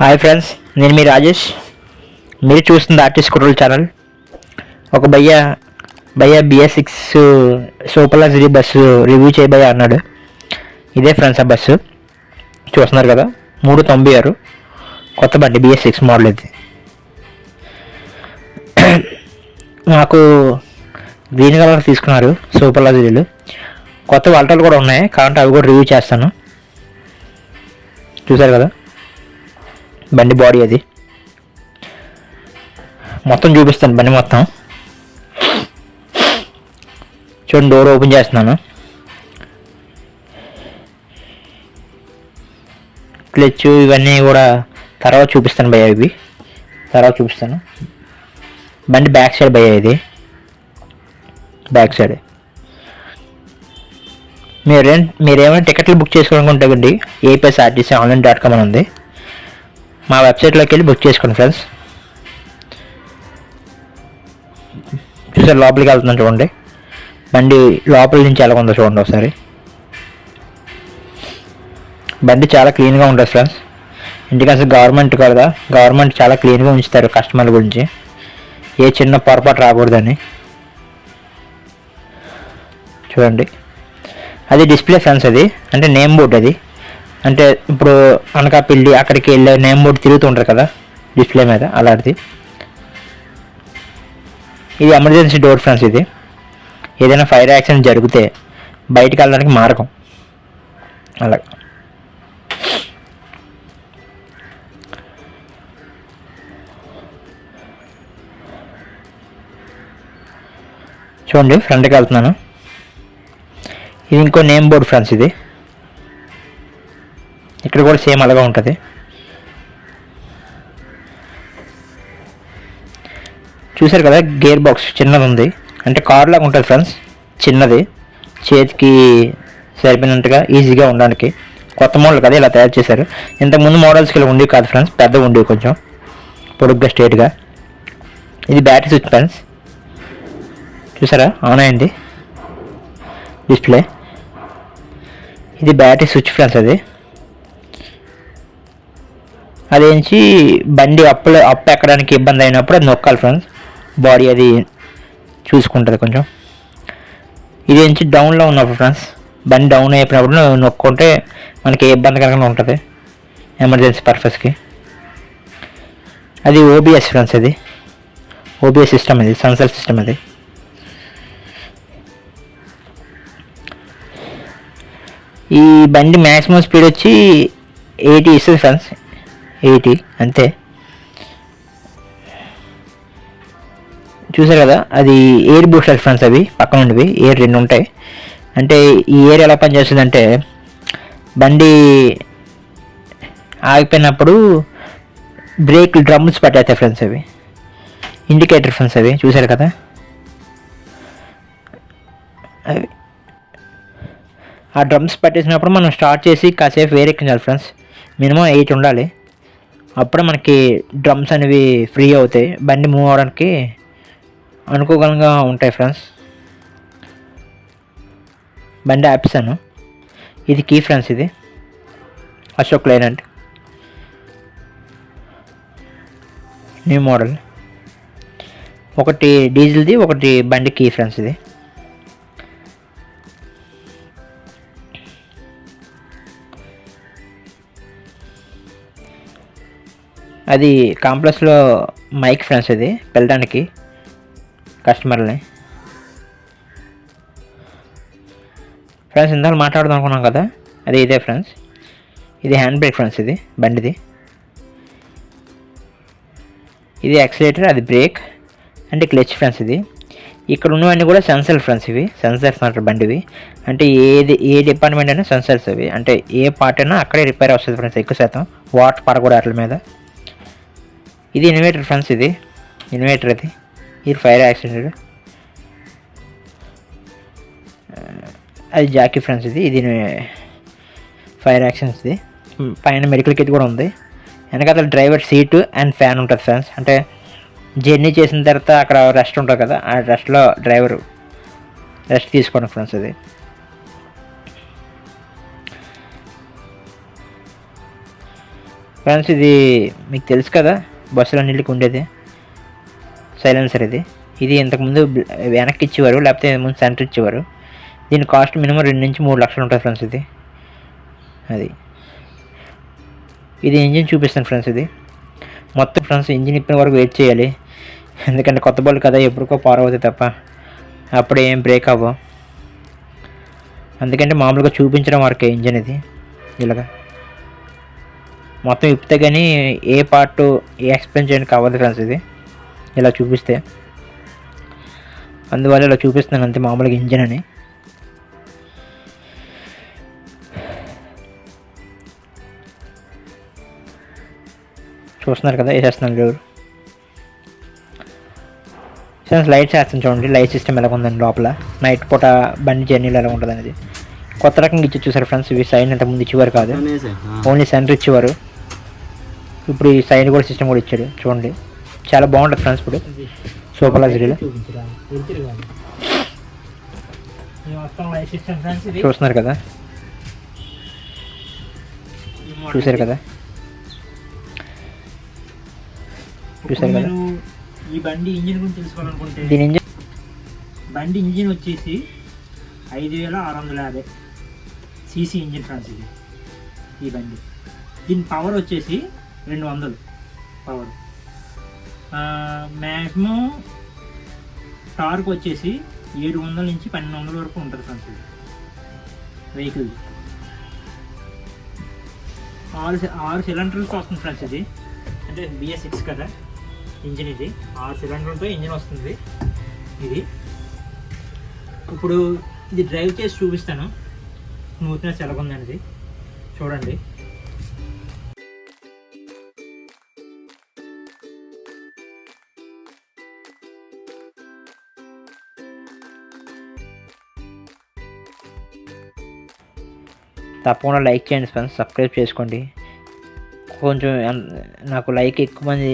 Hi friends, నేను మీ రాజేష్. మీరు చూస్తుంది ఆర్టిస్ట్ కుర్రోల్ ఛానల్. ఒక భయ్య BS6 super luxury bus review చేయబోయా అన్నాడు. ఇదే ఫ్రెండ్స్ ఆ బస్సు చూస్తున్నారు కదా, 396 కొత్త బండి BS6 మోడల్. ఇది నాకు గ్రీన్ కలర్ తీసుకున్నారు సూపర్ లగ్జరీలు. కొత్త వాల్టాలు కూడా ఉన్నాయి, కాబట్టి అవి కూడా రివ్యూ చేస్తాను. చూసారు కదా బండి బాడీ, అది మొత్తం చూపిస్తాను. బండి మొత్తం చూడండి. డోర్ ఓపెన్ చేస్తున్నాను. క్లచ్ ఇవన్నీ కూడా తర్వాత చూపిస్తాను భయ్య. ఇవి తర్వాత చూపిస్తాను. బండి బ్యాక్ సైడ్ భయ్య, ఇది బ్యాక్ సైడ్. మీరేమైనా టికెట్లు బుక్ చేసుకోవాలనుకుంటే APSRTC online.com అని ఉంది. మా వెబ్సైట్లోకి వెళ్ళి బుక్ చేసుకోండి ఫ్రెండ్స్. చూసారు లోపలికి వెళ్తున్నాను చూడండి. బండి లోపల నుంచి ఎలా ఉందో చూడండి ఒకసారి. బండి చాలా క్లీన్గా ఉంటుంది ఫ్రెండ్స్. ఎందుకంటే గవర్నమెంట్ కదా, గవర్నమెంట్ చాలా క్లీన్గా ఉంచుతారు కస్టమర్ల గురించి, ఏ చిన్న పొరపాటు రాకూడదని. చూడండి, అది డిస్ప్లే ఫ్రెండ్స్. అది అంటే నేమ్ బోర్డ్. అది అంటే ఇప్పుడు అనకాపల్లి అక్కడికి వెళ్ళే నేమ్ బోర్డు తిరుగుతుంటారు కదా డిస్ప్లే మీద, అలాంటిది. ఇది ఎమర్జెన్సీ డోర్ ఫ్రెండ్స్. ఇది ఏదైనా ఫైర్ యాక్సిడెంట్ జరిగితే బయటికి వెళ్ళడానికి మార్గం. అలా చూడండి, ఫ్రంట్కి వెళ్తున్నాను. ఇది ఇంకో నేమ్ బోర్డు ఫ్రెండ్స్. ఇది ఇక్కడ కూడా సేమ్ అలాగా ఉంటుంది. చూసారు కదా, గేర్ బాక్స్ చిన్నది ఉంది, అంటే కార్ లాగా ఉంటుంది ఫ్రెండ్స్. చిన్నది, చేతికి సరిపోయినట్టుగా ఈజీగా ఉండడానికి. కొత్త మోడల్ కదా ఇలా తయారు చేశారు. ఇంతకుముందు మోడల్స్కి ఇలా ఉండేవి కాదు ఫ్రెండ్స్, పెద్దగా ఉండేవి, కొంచెం పొడుగ్గా స్ట్రేట్గా. ఇది బ్యాటరీ స్విచ్ ఫ్రెండ్స్. చూసారా, ఆన్ అయింది డిస్ప్లే. ఇది బ్యాటరీ స్విచ్ ఫ్రెండ్స్. అదేంచి బండి అప్పు ఎక్కడానికి ఇబ్బంది అయినప్పుడు అది నొక్కాలి ఫ్రెండ్స్. బాడీ అది చూసుకుంటుంది కొంచెం. ఇదేంచి డౌన్లో ఉన్నప్పుడు ఫ్రెండ్స్, బండి డౌన్ అయిపోయినప్పుడు నొక్కుంటే మనకి ఏ ఇబ్బంది కలగకుండా ఉంటుంది ఎమర్జెన్సీ పర్పస్కి. అది OBS ఫ్రెండ్స్. అది OBS సిస్టమ్, అది సెన్సర్ సిస్టమ్. అది ఈ బండి మ్యాక్సిమం స్పీడ్ వచ్చి 80 ఇస్తుంది ఫ్రెండ్స్. 80 అంతే. చూసారు కదా, అది ఎయిర్ బూస్టర్ ఫ్రెండ్స్. అవి పక్కన ఉండేవి ఎయిర్ 2 ఉంటాయి. అంటే ఈ ఎయిర్ ఎలా పనిచేస్తుంది అంటే, బండి ఆగిపోయినప్పుడు బ్రేక్ డ్రమ్స్ పట్టేస్తాయి ఫ్రెండ్స్. అవి ఇండికేటర్ ఫ్రెండ్స్. అవి చూసారు కదా, అవి ఆ డ్రమ్స్ పట్టేసినప్పుడు మనం స్టార్ట్ చేసి కాసేపు వేరెక్కించాలి ఫ్రెండ్స్. మినిమం 8 ఉండాలి. అప్పుడే మనకి డ్రమ్స్ అనేవి ఫ్రీ అవుతాయి, బండి మూవ్ అవడానికి అనుకూలంగా ఉంటాయి ఫ్రెండ్స్. బండి ఆపిస్తాను. ఇది కీ ఫ్రెండ్స్. ఇది అశోక్ లైలాండ్ న్యూ మోడల్. ఒకటి డీజిల్ది, ఒకటి బండి కీ ఫ్రెండ్స్. ఇది అది కాంప్లెక్స్లో మైక్ ఫ్రెండ్స్. అది వెళ్ళడానికి కస్టమర్ని. ఫ్రెండ్స్ ఇందాక మాట్లాడదాం అనుకున్నాం కదా, అది ఇదే ఫ్రెండ్స్. ఇది హ్యాండ్ బ్రేక్ ఫ్రెండ్స్. ఇది బండిది. ఇది యాక్సిలేటర్, అది బ్రేక్, అంటే క్లచ్ ఫ్రెండ్స్. ఇది ఇక్కడ ఉన్నవన్నీ కూడా సెన్సర్ ఫ్రెండ్స్. ఇవి సెన్సర్స్ అంటారు బండివి. అంటే ఏ డిపార్ట్మెంట్ అయినా సెన్సర్స్. అవి అంటే ఏ పార్ట్ అయినా అక్కడే రిపేర్ వస్తుంది ఫ్రెండ్స్. ఎక్కువ శాతం వాటర్ పడకూడదు వాటి మీద. ఇది ఇన్వర్టర్ ఫ్రెండ్స్. ఇది ఇన్వర్టర్. ఇది ఫైర్ యాక్సిడెంట్. అది జాకీ ఫ్రెండ్స్. ఇది ఫైర్ యాక్సిడెంట్స్. ఇది పైన మెడికల్ కిట్ కూడా ఉంది. వెనకాల డ్రైవర్ సీటు అండ్ ఫ్యాన్ ఉంటుంది ఫ్రెండ్స్. అంటే జర్నీ చేసిన తర్వాత అక్కడ రెస్ట్ ఉంటుంది కదా, ఆ రెస్ట్లో డ్రైవర్ రెస్ట్ తీసుకోండి ఫ్రెండ్స్. అది ఫ్రెండ్స్ ఇది మీకు తెలుసు కదా, బస్సులన్నింటికి ఉండేది సైలెన్సర్. ఇది ఇంతకుముందు వెనక్కి ఇచ్చేవారు, లేకపోతే ముందు సెంటర్ ఇచ్చేవారు. దీని కాస్ట్ మినిమం 2 నుంచి 3 లక్షలు ఉంటుంది ఫ్రెండ్స్. ఇది ఇంజిన్ చూపిస్తాను ఫ్రెండ్స్. ఇది మొత్తం ఫ్రెండ్స్ ఇంజిన్ ఇప్పిన వరకు వెయిట్ చేయాలి, ఎందుకంటే కొత్త బళ్ళు కదా, ఎప్పటికో పారవుతాయి తప్ప అప్పుడే ఏం బ్రేక్ అవ్వవు. అందుకంటే మామూలుగా చూపించడం వరకే ఇంజిన్. ఇది ఇలాగా మొత్తం ఇప్పితే కానీ ఏ పార్ట్ ఎక్స్ప్లెయిన్ చేయడానికి అవ్వదు ఫ్రెండ్స్. ఇది ఇలా చూపిస్తే, అందువల్ల ఇలా చూపిస్తున్నాను అంతే, మామూలుగా ఇంజిన్ అని. చూస్తున్నారు కదా, వేసేస్తున్నాను డోర్. ఫ్రెండ్స్ లైట్స్ వేస్తాను చూడండి, లైట్ సిస్టమ్ ఎలా ఉందండి లోపల, నైట్ పూట బండి జర్నీలో ఎలా ఉంటుంది అనేది. కొత్త రకంగా ఇచ్చి చూసారు ఫ్రెండ్స్. ఇవి సైన్ ఇంతకుముందు ఇచ్చేవారు కాదు, ఓన్లీ సెంటర్ ఇచ్చేవారు. ఇప్పుడు ఈ సైన్ కూడా సిస్టమ్ కూడా ఇచ్చాడు చూడండి, చాలా బాగుంటుంది ఫ్రెండ్స్. ఇప్పుడు సూపర్ లగ్జరీలో చూస్తున్నారు కదా, చూసారు కదా. ఈ బండి ఇంజిన్ గురించి తెలుసుకోవాలనుకుంటే, దీని ఇంజిన్ బండి ఇంజిన్ వచ్చేసి 5650 సీసీ ఇంజిన్ ఫ్రెండ్స్. ఇది ఈ బండి, దీని పవర్ వచ్చేసి 200 పవర్. మ్యాక్సిమం టార్క్ వచ్చేసి 700 నుంచి 1200 వరకు ఉంటుంది ఫ్రెండ్స్. ఇది వెహికల్ 6 సిలిండర్స్ వస్తుంది ఫ్రెండ్స్. ఇది అంటే BS6 కదా ఇంజిన్. ఇది 6 సిలిండర్లతో ఇంజిన్ వస్తుంది. ఇది ఇప్పుడు ఇది డ్రైవ్ చేసి చూపిస్తాను, స్మూత్నెస్ ఎలాగుందనేది చూడండి. తప్పకుండా లైక్ చేయండి ఫ్రెండ్స్, సబ్స్క్రైబ్ చేసుకోండి. కొంచెం నాకు లైక్ ఎక్కువ మంది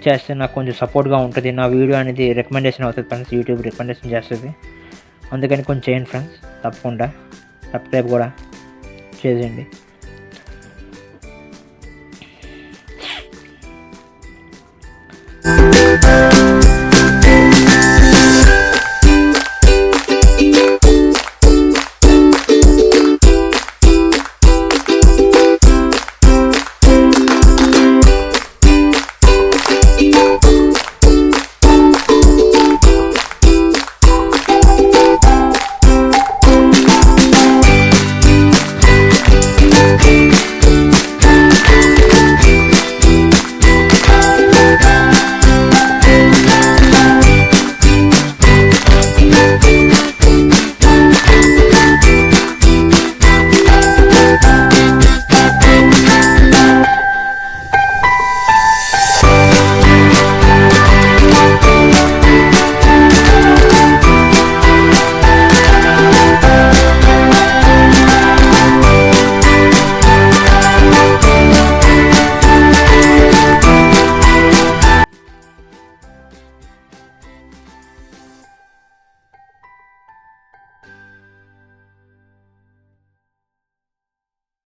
చేస్తే నాకు కొంచెం సపోర్ట్గా ఉంటుంది, నా వీడియో అనేది రికమెండేషన్ అవుతుంది ఫ్రెండ్స్, యూట్యూబ్ రికమెండేషన్ చేస్తుంది. అందుకని కొంచెం చేయండి ఫ్రెండ్స్, తప్పకుండా సబ్స్క్రైబ్ కూడా చేసేయండి.